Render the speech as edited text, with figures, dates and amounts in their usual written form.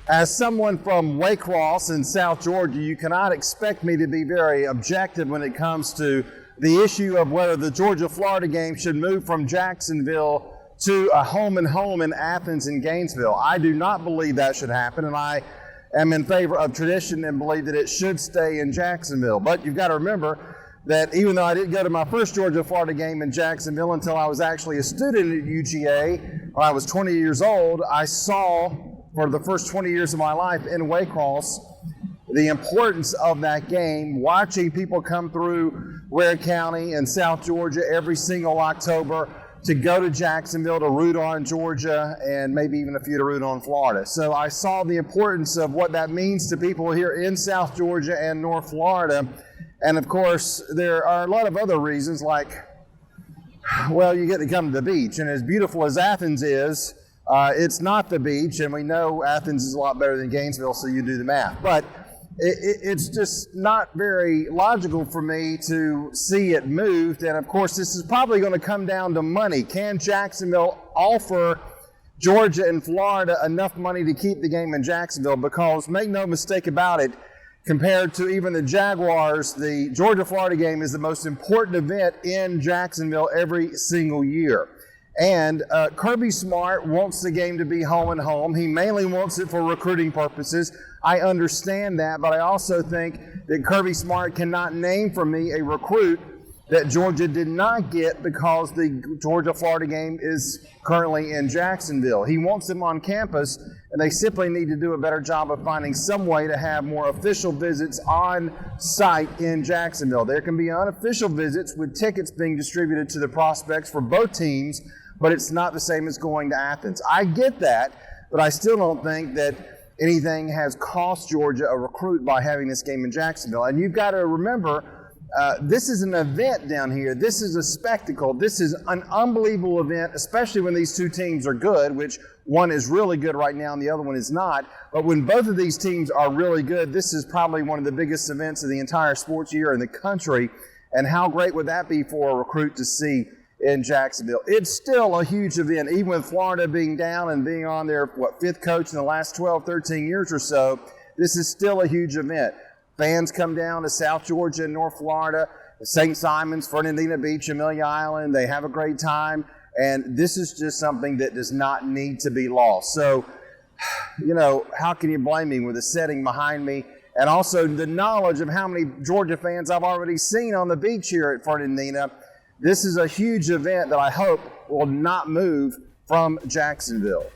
As someone from Waycross in South Georgia, you cannot expect me to be very objective when it comes to the issue of whether the Georgia-Florida game should move from Jacksonville to a home and home in Athens and Gainesville. I do not believe that should happen, and I am in favor of tradition and believe that it should stay in Jacksonville. But you've got to remember that even though I didn't go to my first Georgia-Florida game in Jacksonville until I was actually a student at UGA when I was 20 years old, I saw for the first 20 years of my life in Waycross the importance of that game, watching people come through Ware County and South Georgia every single October to go to Jacksonville to root on Georgia and maybe even a few to root on Florida. So I saw the importance of what that means to people here in South Georgia and North Florida. And of course, there are a lot of other reasons, like, well, you get to come to the beach. And as beautiful as Athens is, it's not the beach. And we know Athens is a lot better than Gainesville, so you do the math. But it's just not very logical for me to see it moved. And of course, this is probably going to come down to money. Can Jacksonville offer Georgia and Florida enough money to keep the game in Jacksonville? Because make no mistake about it, compared to even the Jaguars, the Georgia-Florida game is the most important event in Jacksonville every single year. And Kirby Smart wants the game to be home and home. He mainly wants it for recruiting purposes. I understand that, but I also think that Kirby Smart cannot name for me a recruit that Georgia did not get because the Georgia-Florida game is currently in Jacksonville. He wants them on campus, and they simply need to do a better job of finding some way to have more official visits on site in Jacksonville. There can be unofficial visits with tickets being distributed to the prospects for both teams, but it's not the same as going to Athens. I get that, but I still don't think that anything has cost Georgia a recruit by having this game in Jacksonville. And you've got to remember, this is an event down here. This is a spectacle. This is an unbelievable event, especially when these two teams are good, which one is really good right now and the other one is not. But when both of these teams are really good, this is probably one of the biggest events of the entire sports year in the country. And how great would that be for a recruit to see in Jacksonville? It's still a huge event, even with Florida being down and being on their, fifth coach in the last 12, 13 years or so. This is still a huge event. Fans come down to South Georgia and North Florida, St. Simons, Fernandina Beach, Amelia Island. They have a great time, and this is just something that does not need to be lost. So, how can you blame me with the setting behind me and also the knowledge of how many Georgia fans I've already seen on the beach here at Fernandina? This is a huge event that I hope will not move from Jacksonville.